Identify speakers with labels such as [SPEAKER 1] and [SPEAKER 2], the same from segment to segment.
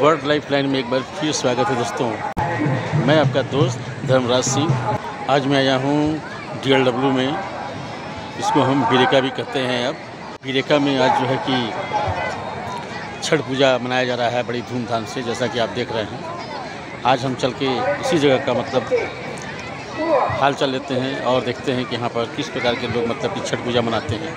[SPEAKER 1] World life line में एक बार फिर स्वागत है दोस्तों। मैं आपका दोस्त धर्मराज सिंह। आज मैं आया हूँ DLW में, इसको हम बीरेका भी कहते हैं। अब बीरेका में आज जो है कि छठ पूजा मनाया जा रहा है बड़ी धूमधाम से, जैसा कि आप देख रहे हैं। आज हम चल के इसी जगह का हाल चाल लेते हैं और देखते हैं कि यहाँ पर किस प्रकार के लोग कि छठ पूजा मनाते हैं।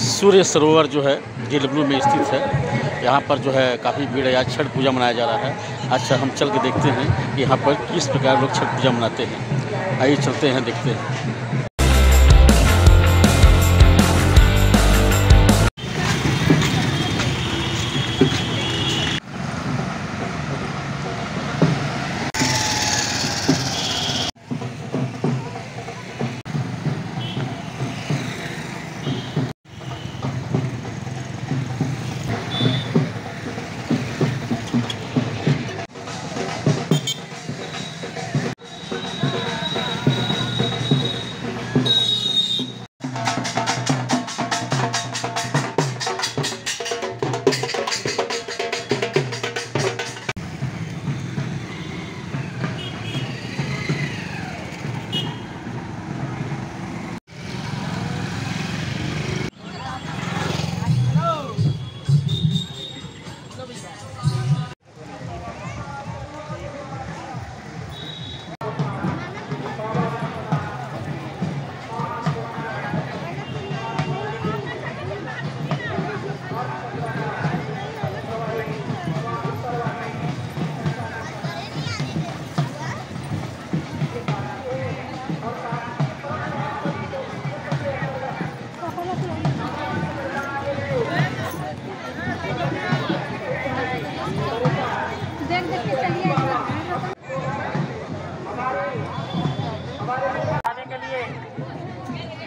[SPEAKER 1] सूर्य सरोवर जो है DLW में स्थित है। यहाँ पर जो है काफ़ी भीड़ है। आज छठ पूजा मनाया जा रहा है। अच्छा, हम चल के देखते हैं कि यहाँ पर किस प्रकार लोग छठ पूजा मनाते हैं। आइए चलते हैं, देखते हैं।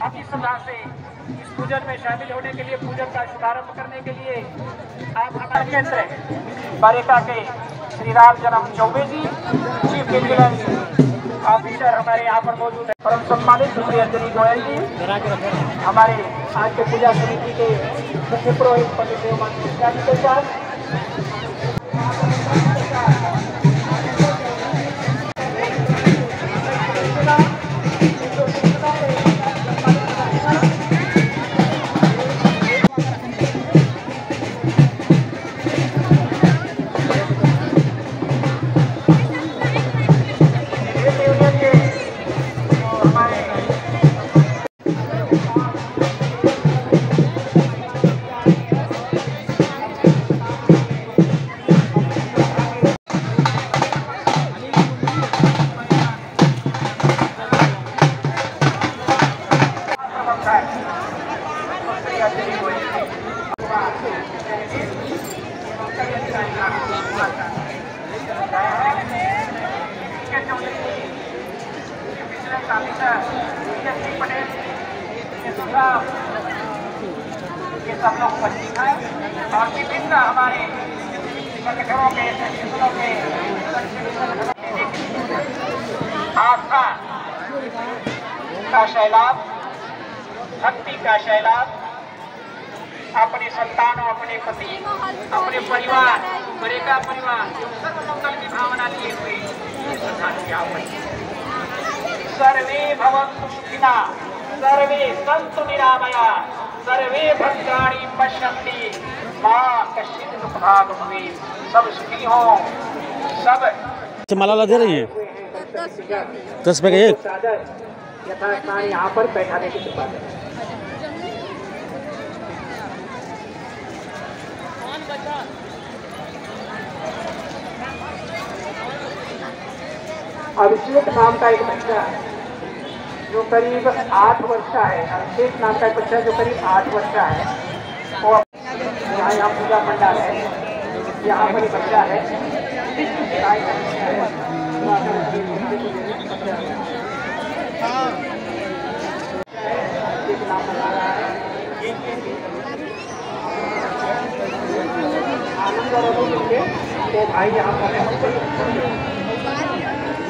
[SPEAKER 2] अपनी श्रद्धा से इस पूजन में शामिल होने के लिए, पूजन का शुभारंभ करने के लिए आप हमारे केंद्र बीरेका के श्री राम जन्म चौबे जी चीफ विजिलेंस ऑफिसर हमारे यहाँ पर मौजूद है। परम सम्मानित श्री अंजलि गोयल जी, हमारे आज के पूजा समिति के मुख्य पुरोहित पंडित देवमान मिश्रा जी के साथ ये सब लोग उपस्थित हैं और विभिन्न हमारे संगठनों के आस्था का सैलाब, भक्ति का सैलाब, अपने संतानों, अपने पति, अपने परिवार, बीरेका परिवार सर्वमंगल की भावना लिए हुए सर्वे भवन्तु सुखिनः, सर्वे सन्तु निरामया, सर्वे भद्राणि पश्यन्ति मा कश्चित् दुःखभाग् भवेत्। सब सुखी हो, सब।
[SPEAKER 1] माला दे रही है 10 रुपए का एक।
[SPEAKER 2] यथास्थान यहाँ पर बैठाने की कृपा करें। अभिषेक नाम का एक बच्चा जो करीब 8 वर्ष का है, अभिषेक नाम का एक बच्चा जो करीब 8 वर्ष का है, वो यहाँ पूजा मंडल है, यहाँ पर बच्चा है। आनंद और तो भाई यहाँ पर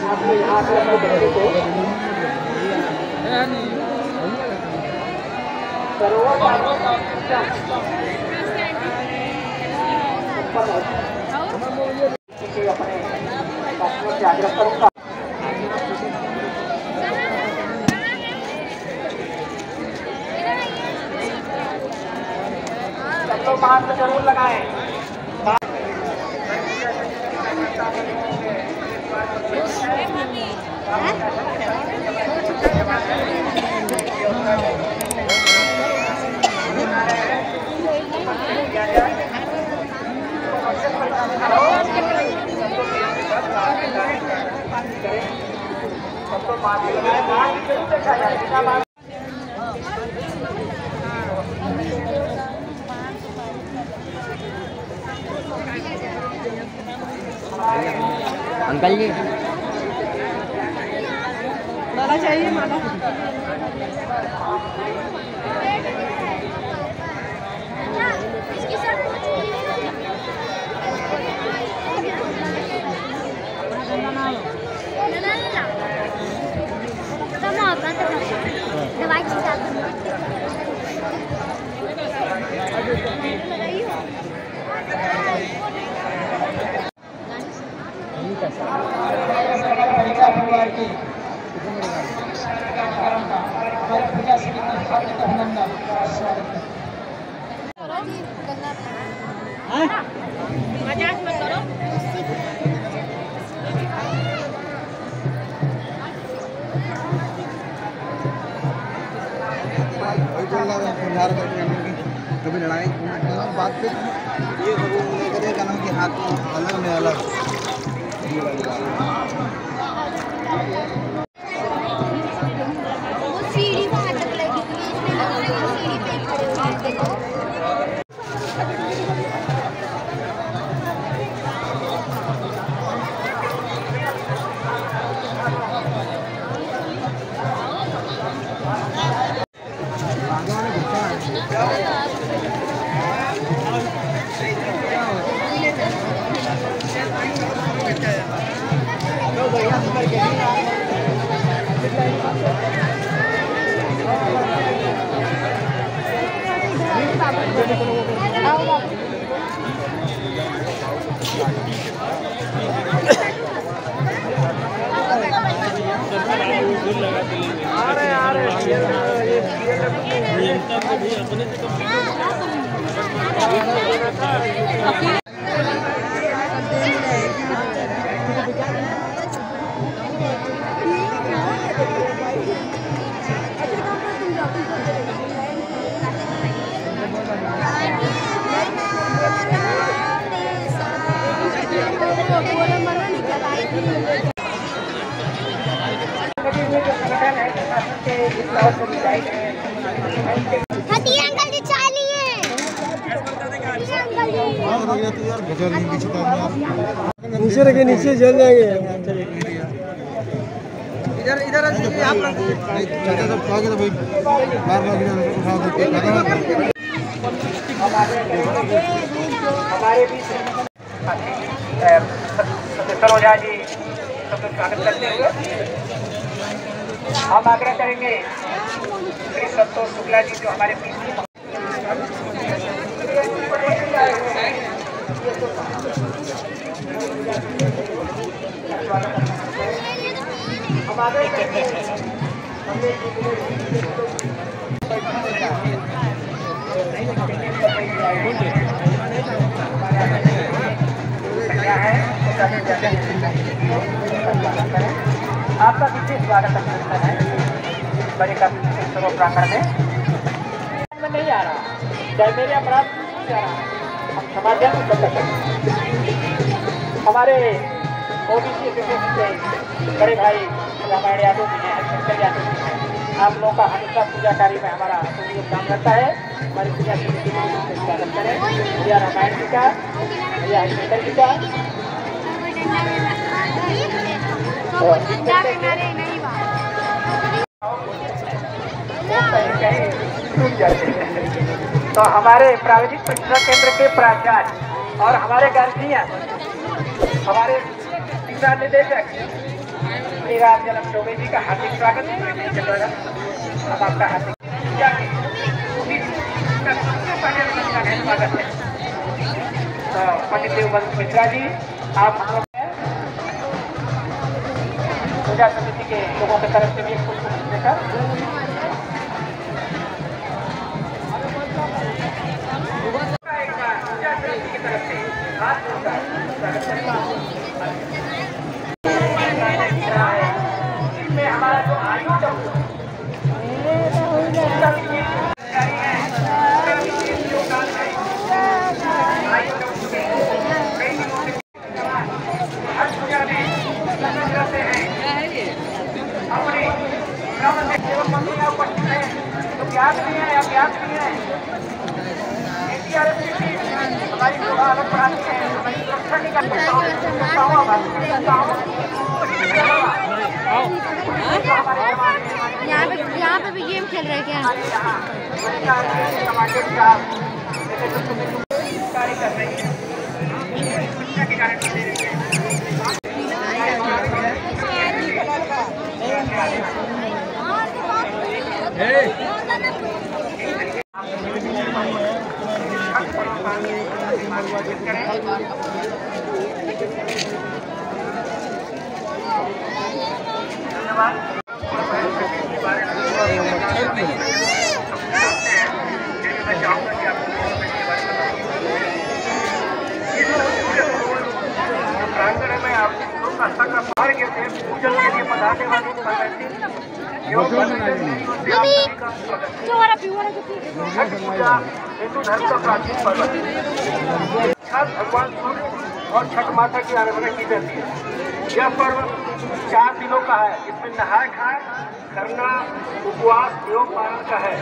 [SPEAKER 2] आपको यहाँ से अपने बच्चे को सरोवर जरूर लगाएं।
[SPEAKER 3] अंकल जी
[SPEAKER 4] माला चाहिए माला। मजाक मत करो।
[SPEAKER 3] कभी लड़ाई बात पे ये लेकर कि हाथ अलग में अलग
[SPEAKER 5] सीढ़ी वहाँ तक लगी थी, सीढ़ी पे खड़े हुए थे। अंकल जी चाय लिए।
[SPEAKER 6] नीचे रखे, नीचे जल जाएंगे।
[SPEAKER 3] इधर इधर आप सब खाओगे तो भाई बार बार उठाओ
[SPEAKER 2] हमारे बीच सरोजा जी सबका स्वागत करते हुए हम आग्रह करेंगे श्री संतोष शुक्ला जी जो हमारे बीच हम आग्रह करेंगे आपका विशेष स्वागत है बड़े का प्रांगण में नहीं आ रहा, चाहे मेरे अपराध नहीं आ रहा, हम समाधान कर सकते। हमारे ओबीसी से बड़े भाई रामायण यादव जी हैं, हरिशंकर यादव जी हैं, आप लोगों का हमेशा पूजा कार्य में हमारा योगदान रहता है। हमारी पूजा समिति में स्वागत करें भैया रामायण जी का, भैया हरिशंकर जी का। तो हमारे प्राविधिक परीक्षा केंद्र के प्राचार्य और हमारे गार्जियन, हमारे दिशा निदेशक श्री राम जन्म चौबे जी का हार्दिक स्वागत है। हम आपका हार्दिक स्वागत है। तो पंडित देवबंधु मिश्रा जी, आप हम लोग पूजा समिति के लोगों की तरफ से भी कुछ देकर पूजा इसमें हमारा जो आयोजन ज्ञात नहीं है, अज्ञात नहीं है। हमारी सुबह अलग पढ़ाती है, हमारी सुरक्षा की
[SPEAKER 5] यहाँ पे भी गेम खेल रहे हैं क्या?
[SPEAKER 2] कार्य कर रही है, सुरक्षा के कारण दे रही है। मैं चाहूँगा कि आपको प्रांगण में आप आस्था का मार्ग से पूजन के लिए पधारने वाले हिंदू धर्म का प्राचीन पर्व है। भगवान सूर्य और छठ माता की आराधना की जाती है। यह पर्व 4 दिनों का है। इसमें नहाय खाए करना, उपवास एवं पालन का है।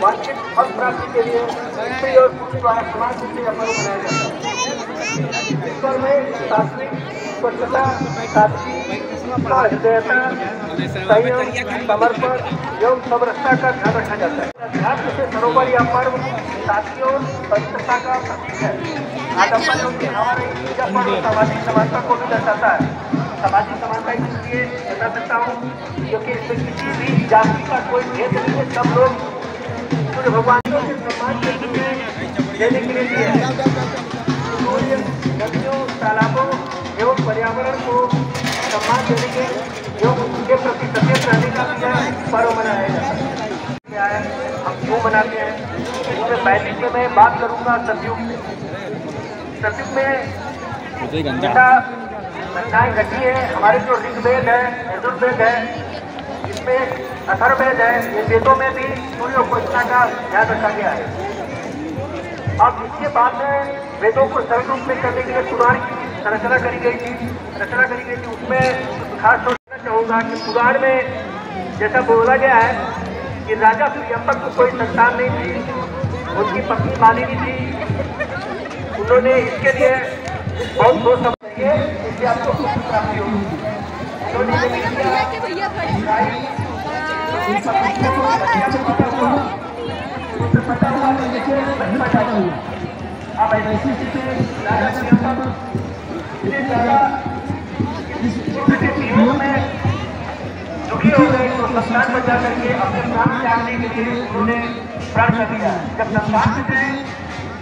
[SPEAKER 2] वांछित फल प्राप्ति के लिए स्त्री और पुरुष द्वारा समान रूप से यह पर्व मनाया जाता है। इस पर्व में सात्विक स्वच्छता, सादगी, हृदयता, संयम, समर्पण एवं समरसता का ध्यान रखा जाता है। अध्यात्म से सरोवर यह पर्व सादगी और पवित्रता का प्रतीक है। आडम्बर एवं हमारे यह पर्व सामाजिक समानता को भी दर्शाता है। सामाजिक समानता इसलिए बता सकता हूँ क्योंकि इसमें किसी भी जाति का कोई भेद नहीं है। सब लोग सूर्य भगवान को सम्मान देने के लिए नदियों, तालाबों एवं पर्यावरण को सम्मान देने के एवं उनके प्रति सचेत रहने का भी पर्व मनाया जाता है। हम क्यों मनाते हैं इसमें वैदिक में मैं बात करूँगा। सतयुग में जैसा संख्याएँ घटी है। हमारे जो ऋग्वेद है, यजुर्वेद है, इसमें अथर्ववेद है। ये वेदों में भी सूर्य उपासना का ध्यान रखा गया है। अब इसके बाद में वेदों को सरल रूप में करने के लिए पुराण की रचना करी गई थी। उसमें खास सोचना चाहूँगा कि पुराण में जैसा बोला गया है कि राजा सूर्यंबर को कोई संतान नहीं थी, उनकी पत्नी मालिनी थी। उन्होंने इसके लिए बहुत सोच समझ के इससे आपको प्राप्ति होगी। उन्होंने अब ऐसी स्थिति में राजा सूर्यंबर में दुखी हो गए तो संतान बचा करके अपने प्राण त्यागने के लिए उन्होंने प्राण कर दिया। जब संतान बचे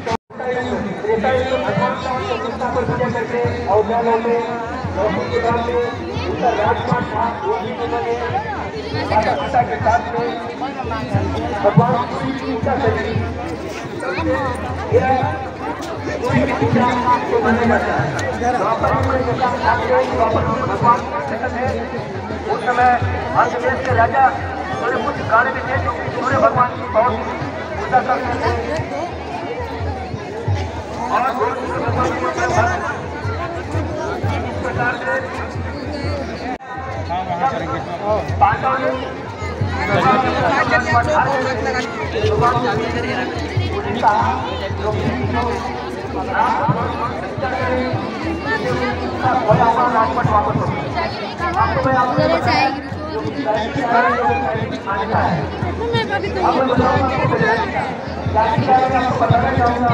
[SPEAKER 2] तो भगवान का पर पूजा करके अवज्ञा में उनका राजपाट था। वो भी उन्होंने माता पिता के साथ में भगवान की पूजा करी। उस समय अंत देश के राजा थोड़े कुछ गाने भी थे जो सूर्य भगवान की बहुत पूजा करते थे और इस प्रकार से पांडव ने राजपट वापस हो बताना चाहूँगा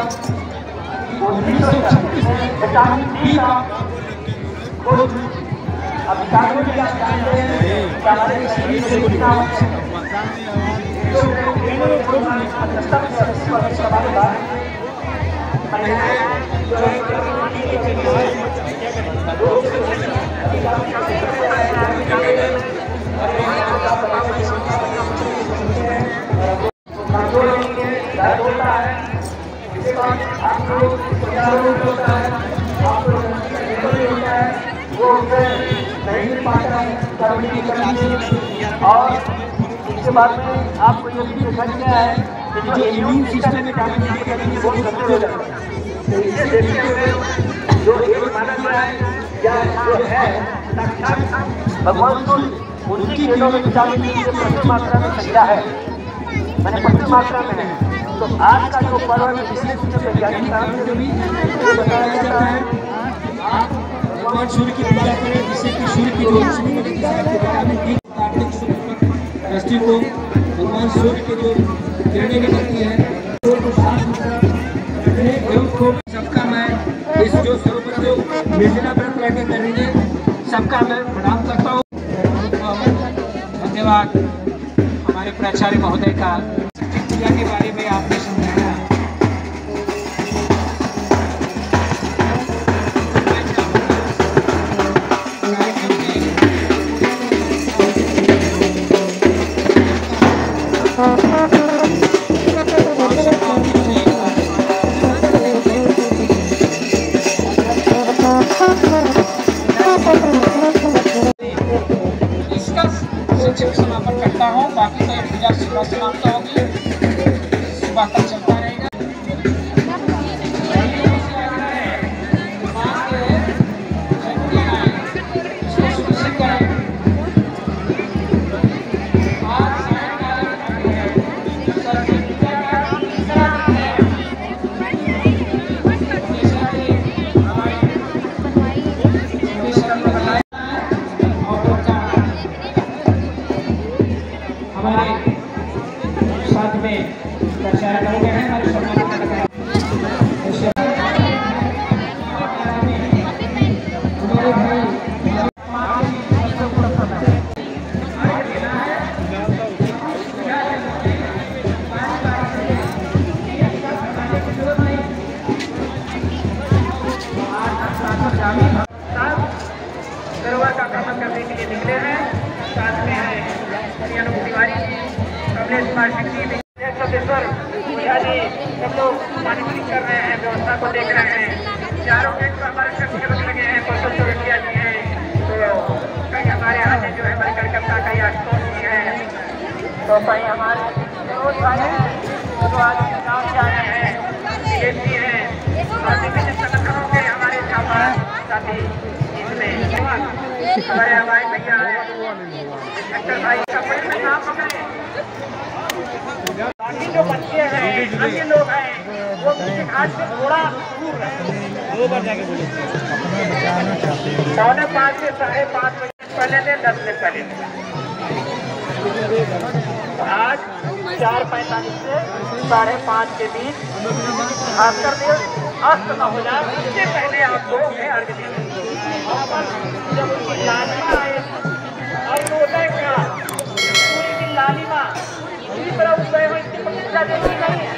[SPEAKER 2] होता है और इसके बाद में आपको ये भी देखा गया है कि जो इम्यून सिस्टम में बहुत कमजोर हो जाता है। तो इसे देखते हुए जो एक माना गया है या जो है साक्षात भगवान सूर्य उनकी खेलों में विटामिन डी की प्रचुर मात्रा में संख्या है, मैंने प्रचुर मात्रा में है। तो आज का जो पर्व है विशेष रूप से वैज्ञानिक कारण से भी बताया जाता है
[SPEAKER 7] भगवान सूर्य की पूजा करें, जिससे कि सूर्य की जो रोशनी है विटामिन डी कार्तिक शुक्ल दृष्टि को भगवान सूर्य के जो किरणें निकलती है सबका मैं इस जो सर्वप्रथम निर्जला व्रत लेकर करेंगे सबका मैं प्रणाम करता हूँ। धन्यवाद हमारे प्राचार्य महोदय का पूजा के बारे में आपने समझाया। समापन करता हूँ, बाकी तो पूजा सुबह समाप्त होगी, सुबह तक चलता रहेगा। हमारे साथ में प्रचार कर गए हैं हमारे
[SPEAKER 2] सरोवर का भ्रमण करने के लिए निकले हैं। साथ में है तिवारी जी, कमलेश कुमार सिंह जी, सब लोग मॉनिटरिंग कर रहे हैं, व्यवस्था को देख रहे हैं। चारों गेट पर हमारे सेवक लगे हैं, कौशल चौरसिया जी हैं, तो कहीं हमारे यहाँ से जो है हमारे कलकत्ता का आशुतोष जी है, तो कहीं हमारे रोज भाई हैं जो आज गाँव से आए हैं, दिलीप जी हैं और विभिन्न संगठनों के हमारे साथी इसमें हमारे हमारे भैया हैं डॉक्टर भाई का बड़े नाम पकड़े। बाकी जो बच्चे हैं अन्य लोग हैं वो मुझे घाट से थोड़ा दूर है। 5:45 से 5:30 बजे पहले थे, 10 से पहले आज 4:45 से 5:30 के बीच खासकर देव अस्त न हो जाए उससे पहले आपको अर्घ देना। जब उनकी लालिमा आए और उदय का सूर्य की लालिमा इसी तरह उदय हो, इसकी प्रतिष्ठा देखी नहीं है।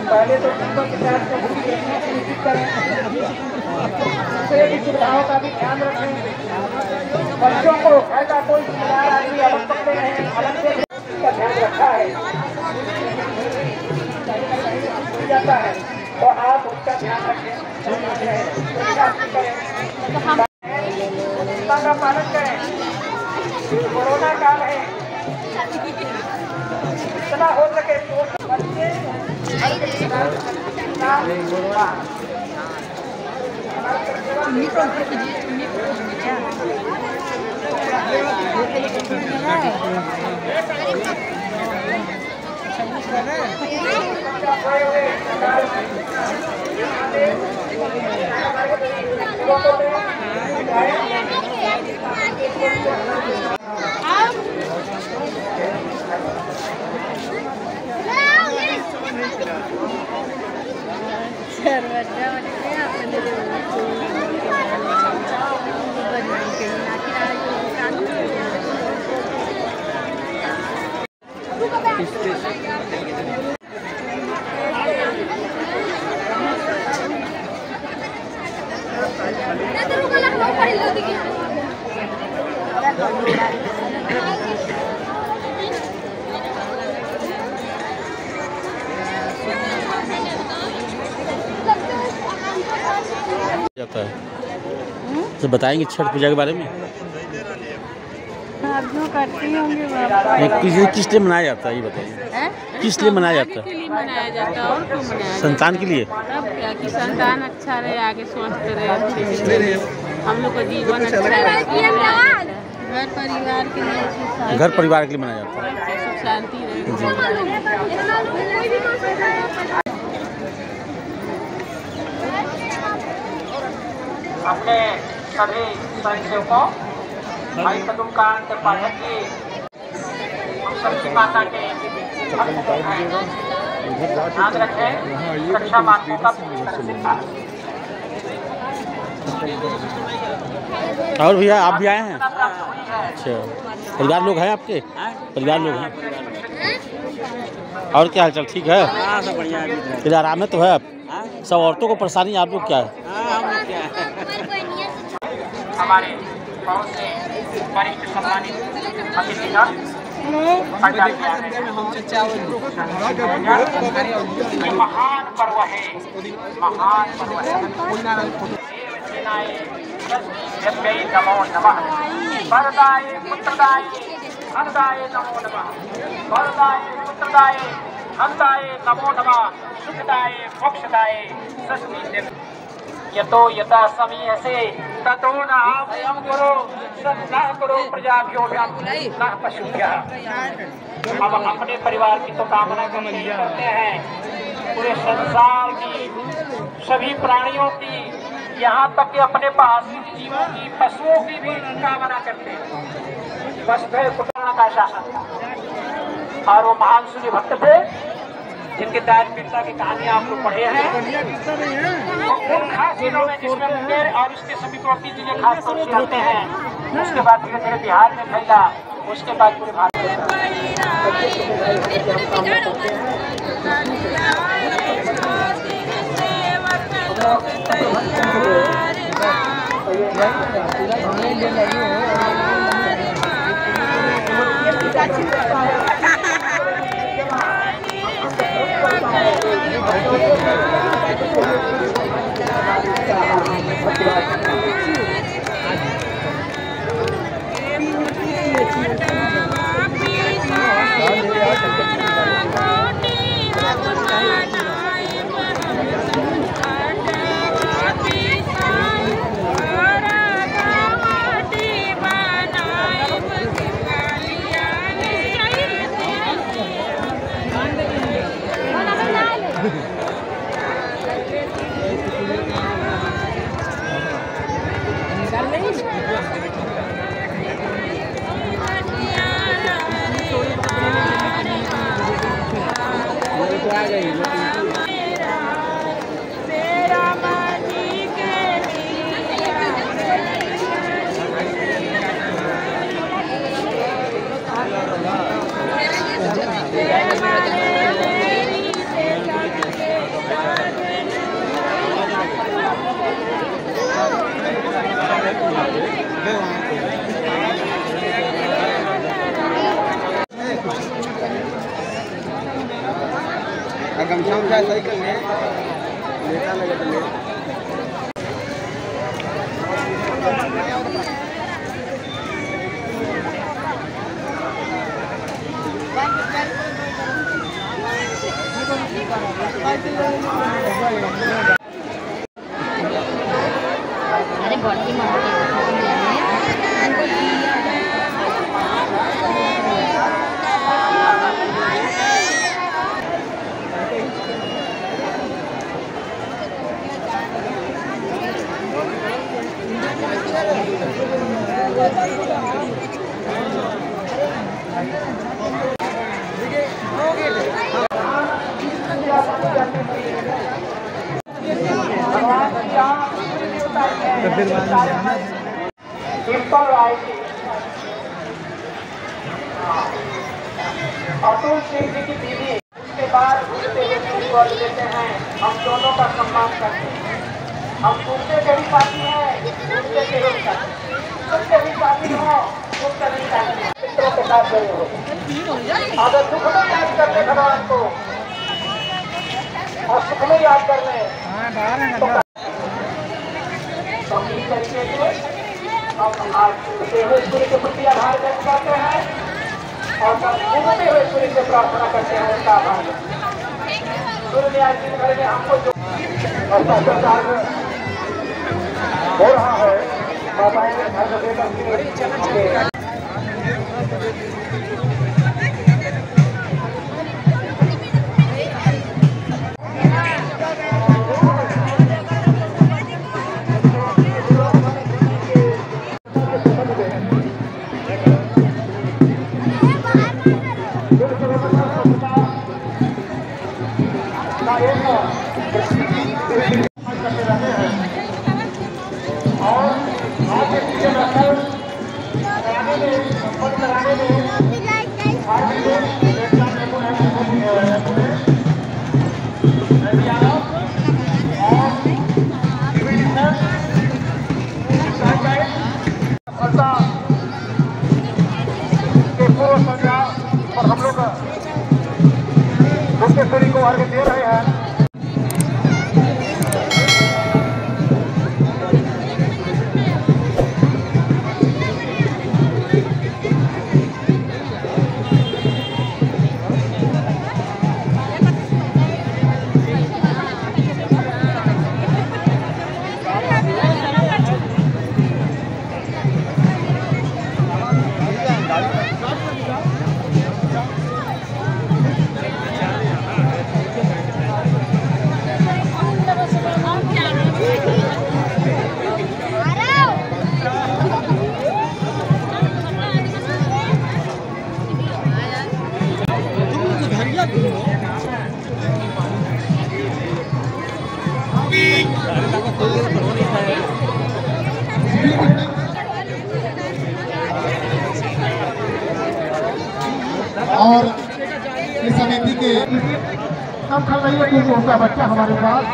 [SPEAKER 2] पहले तो सुविधाओं का भी ध्यान रखें, बच्चों को ऐसा कोई जिम्मेदार आदमी अलग पकड़े हैं, अलग से का ध्यान रखा है जाता है, तो आप उसका ध्यान रखें, का पालन करें। कोरोना काल है, इतना हो सके
[SPEAKER 1] जाता है तो बताएंगे छठ पूजा के बारे में।
[SPEAKER 4] आप जो करती होंगे
[SPEAKER 1] किस लिए मनाया जाता है ये बताइए। किस लिए मनाया जाता है?
[SPEAKER 4] मनाया जाता है और क्यों मनाया
[SPEAKER 1] संतान के लिए।
[SPEAKER 4] तब क्या कि संतान अच्छा रहे, आगे स्वस्थ रहे, अच्छे से रहे, हम लोग का जीवन अच्छा रहे, घर परिवार के लिए,
[SPEAKER 1] घर परिवार के लिए मनाया जाता है,
[SPEAKER 4] सुख शांति रहे।
[SPEAKER 2] अपने सभी स्वयंसेवकों भाई पदुमकांत पाठक जी हम सबकी माता के भक्त हैं। ध्यान रखें कक्षा मार्गों का
[SPEAKER 1] और भैया आप भी आए हैं? अच्छा, परिवार लोग हैं आपके? परिवार लोग हैं। और क्या हाल चाल, ठीक है? सब बढ़िया है। फिर आराम में तो है आप? सब औरतों को परेशानी, आप लोग क्या है?
[SPEAKER 2] हमारे बहुत से वरिष्ठ सम्मानित अतिथिगण ये महान पर्व है, महान पर्व है। नमो नमः। वरदाय पुत्रदाय धनदाय नमो नमः। वरदाय पुत्रदाय धनदाय नमो नमः। सुखदाय मोक्षदाय सस्मिन् यतो यथा समीह से ततो न भयं करो सत्सह करो प्रजाभ्यो न पशुभ्यः। अब अपने परिवार की तो कामना करते हैं, पूरे संसार की सभी प्राणियों की, यहाँ तक कि अपने पास जीवों की, पशुओं की भी कामना करते हैं। वसुधैव कुटुंबकम का शासन था और वो महान सूर्य भक्त थे जिनके दारिद्रता की कहानियां आप लोग पढ़े हैं। उन खास जिलों में जिसमें मुंगेर और उसके समीपवर्ती जिले खास तौर से आते हैं, उसके बाद धीरे धीरे बिहार में फैला, उसके बाद पूरे भारत
[SPEAKER 3] गमछा उमछा सही कर ले, लेटा लगे तो ले।
[SPEAKER 5] अरे बढ़ती मारती
[SPEAKER 2] अतुल सिंह जी की बीवी, उसके बाद घूमते हुए देते हैं। हम दोनों का सम्मान करते हैं। हम दूसरे के भी साथी अगर दुख में याद करने भगवान को और सुख में याद करने तो इस तरीके से हम आज सूर्य के प्रति आभार व्यक्त करते हैं और घूमते हुए सूर्य से प्रार्थना करते हैं उनका आभार। सूर्य ने आज दिन भर में हमको जो भ्रष्टाचार हो रहा है बाबाएं घर में देकर सूर्य को अर्घ्य दे रहे हैं।
[SPEAKER 8] और इस समिति के सब कर रही है क्योंकि उनका बच्चा हमारे पास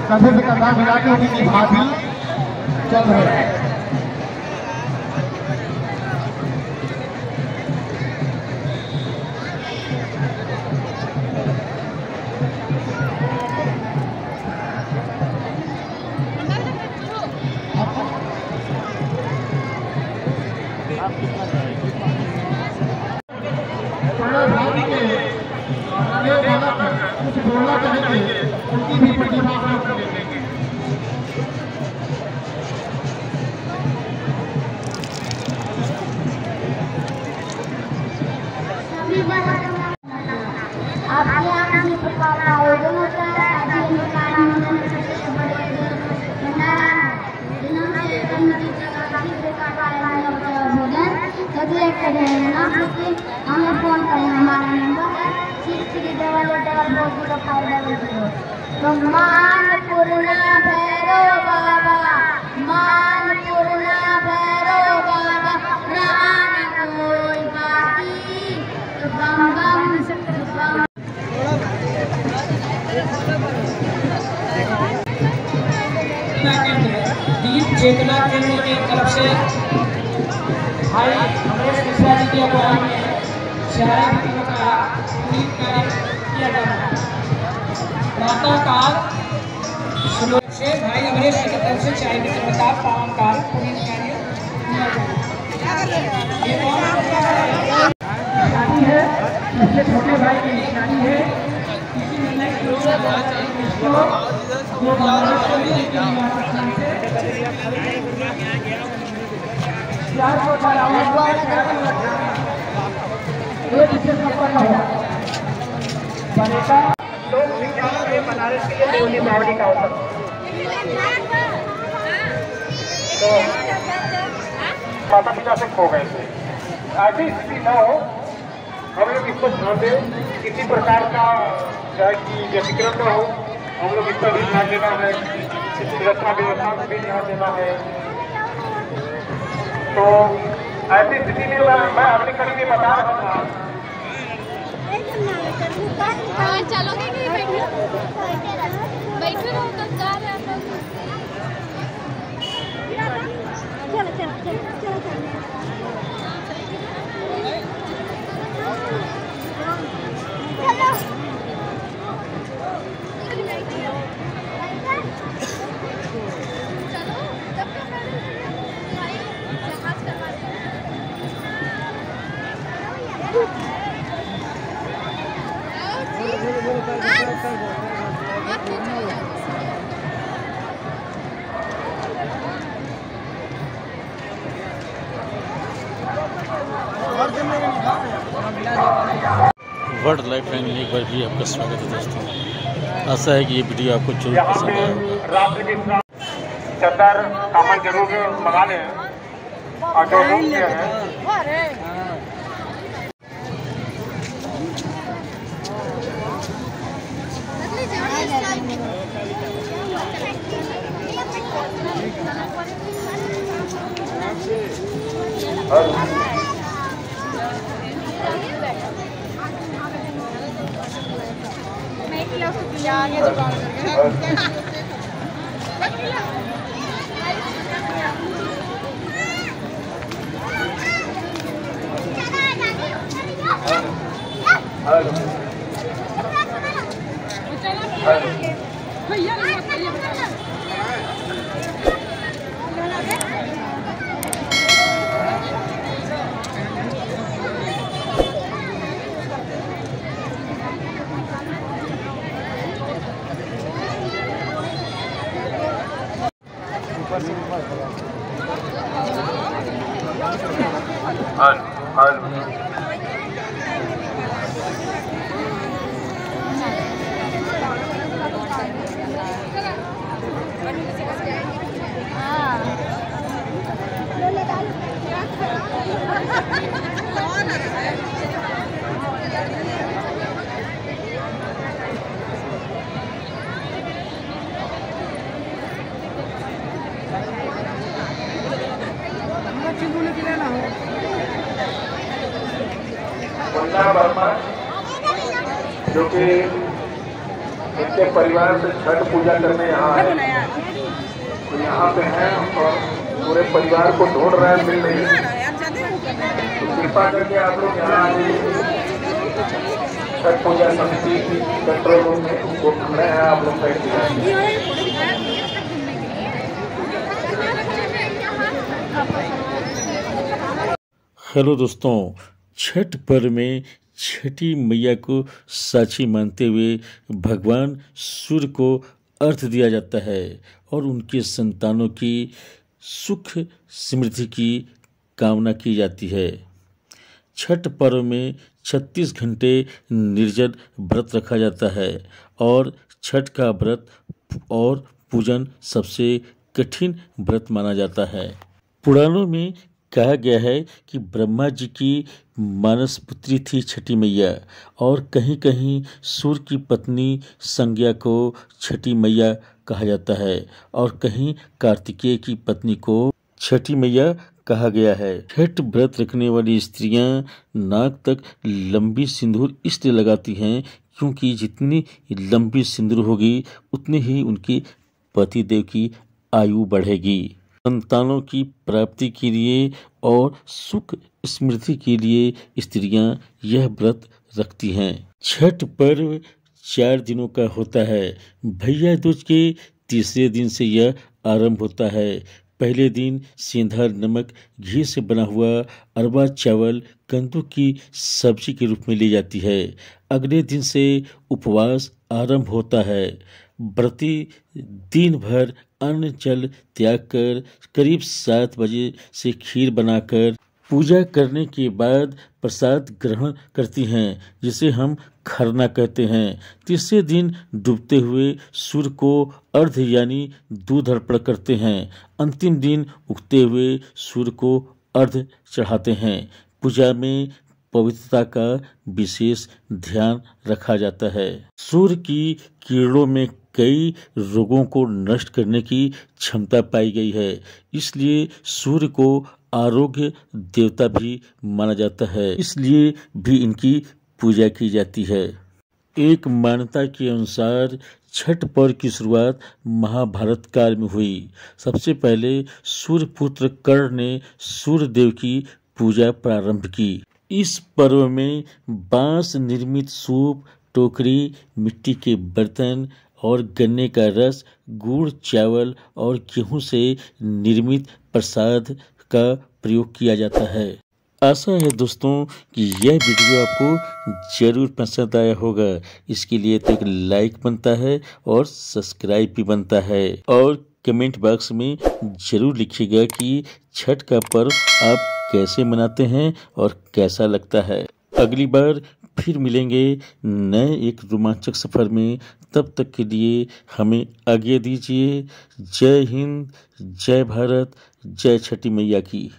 [SPEAKER 8] कंधे से कंधा मिला के उनकी भाभी चल रहे हैं। कुछ बोलना चाहेंगे उनकी भी प्रतिभा आपके यहाँ किसी प्रकार का आयोजन होता है। हमें फोन करें, हमारा नंबर है 6388440500। तो मान पूर्णा भैरव बाबा, मान पूर्णा भैरव बाबा, प्राण कोई बाकी तो बम बम बम।
[SPEAKER 7] दीप चेतना केंद्र की तरफ से भाई अमरेश मिश्रा जी की अगुवाई में शहर का दीप कार्य किया जा रहा है। प्रातःकाल श्लोक से भाई अमरेश जी की तरफ से चाय की प्रसाद पावन काल पुनीत कार्य किया जा रहा है। सबसे छोटे भाई की निशानी है। किसी निर्णय की
[SPEAKER 2] लोक विज्ञान में बनारस के लिए देवली बावड़ी का अवसर तो माता पिता से खो गए थे। ऐसी स्थिति न हो, हम लोग इसको ध्यान दें, किसी प्रकार का चाहे कि व्यतिक्रम न हो, हम लोग इस पर भी ध्यान देना है, किसी रक्षा व्यवस्था को भी ध्यान देना है। तो ऐसी स्थिति में मैं अपनी कड़ी में बता रहा था।
[SPEAKER 5] चलोगे कि बैठे रहो तो जा रहे हैं। चलो चलो चलो चलो चलो
[SPEAKER 1] वर्ल्ड लाइफ लाइन में एक बार भी आपका स्वागत है दोस्तों। आशा है कि ये वीडियो आपको जरूर पसंद आएगा।
[SPEAKER 2] चद्दर सामान जरूर मंगा लें और जो लोग हैं वर्मा जो कि इनके परिवार से छठ पूजा करने यहाँ आए, तो यहाँ पे हैं और पूरे परिवार को ढूंढ रहे हैं, मिल नहीं रहे। तो कृपा करके आप लोग यहाँ आइए। छठ पूजा समिति कंट्रोल रूम में वो खड़े हैं, आप लोग बैठ जाइए।
[SPEAKER 1] हेलो दोस्तों, छठ पर्व में छठी मैया को साक्षी मानते हुए भगवान सूर्य को अर्घ्य दिया जाता है और उनके संतानों की सुख समृद्धि की कामना की जाती है। छठ पर्व में 36 घंटे निर्जल व्रत रखा जाता है और छठ का व्रत और पूजन सबसे कठिन व्रत माना जाता है। पुराणों में कहा गया है कि ब्रह्मा जी की मानस पुत्री थी छठी मैया और कहीं कहीं सूर्य की पत्नी संज्ञा को छठी मैया कहा जाता है और कहीं कार्तिकेय की पत्नी को छठी मैया कहा गया है। छठ व्रत रखने वाली स्त्रियां नाक तक लंबी सिंदूर इसलिए लगाती हैं क्योंकि जितनी लंबी सिंदूर होगी उतनी ही उनके पतिदेव की आयु बढ़ेगी। संतानों की प्राप्ति के लिए और सुख समृद्धि के लिए स्त्रियां यह व्रत रखती हैं। छठ पर्व 4 दिनों का होता है। भैया दूज के तीसरे दिन से यह आरंभ होता है। पहले दिन सेंधा नमक घी से बना हुआ अरवा चावल कद्दू की सब्जी के रूप में ली जाती है। अगले दिन से उपवास आरंभ होता है। व्रती दिन भर अन्न जल त्याग कर करीब 7 बजे से खीर बनाकर पूजा करने के बाद प्रसाद ग्रहण करती हैं, जिसे हम खरना कहते हैं। तीसरे दिन डूबते हुए सूर्य को अर्घ्य यानी दूध अर्पण करते हैं। अंतिम दिन उगते हुए सूर्य को अर्घ्य चढ़ाते हैं। पूजा में पवित्रता का विशेष ध्यान रखा जाता है। सूर्य की किरणों में कई रोगों को नष्ट करने की क्षमता पाई गई है, इसलिए सूर्य को आरोग्य देवता भी माना जाता है, इसलिए भी इनकी पूजा की जाती है। एक मान्यता के अनुसार छठ पर्व की शुरुआत महाभारत काल में हुई। सबसे पहले सूर्यपुत्र कर्ण ने सूर्य देव की पूजा प्रारंभ की। इस पर्व में बांस निर्मित सूप, टोकरी, मिट्टी के बर्तन और गन्ने का रस, गुड़, चावल और गेहूं से निर्मित प्रसाद का प्रयोग किया जाता है। आशा है दोस्तों कि यह वीडियो आपको जरूर पसंद आया होगा। इसके लिए तो एक लाइक बनता है और सब्सक्राइब भी बनता है और कमेंट बॉक्स में जरूर लिखिएगा कि छठ का पर्व आप कैसे मनाते हैं और कैसा लगता है। अगली बार फिर मिलेंगे नए एक रोमांचक सफ़र में। तब तक के लिए हमें आज्ञा दीजिए। जय हिंद, जय भारत, जय छठी मैया की।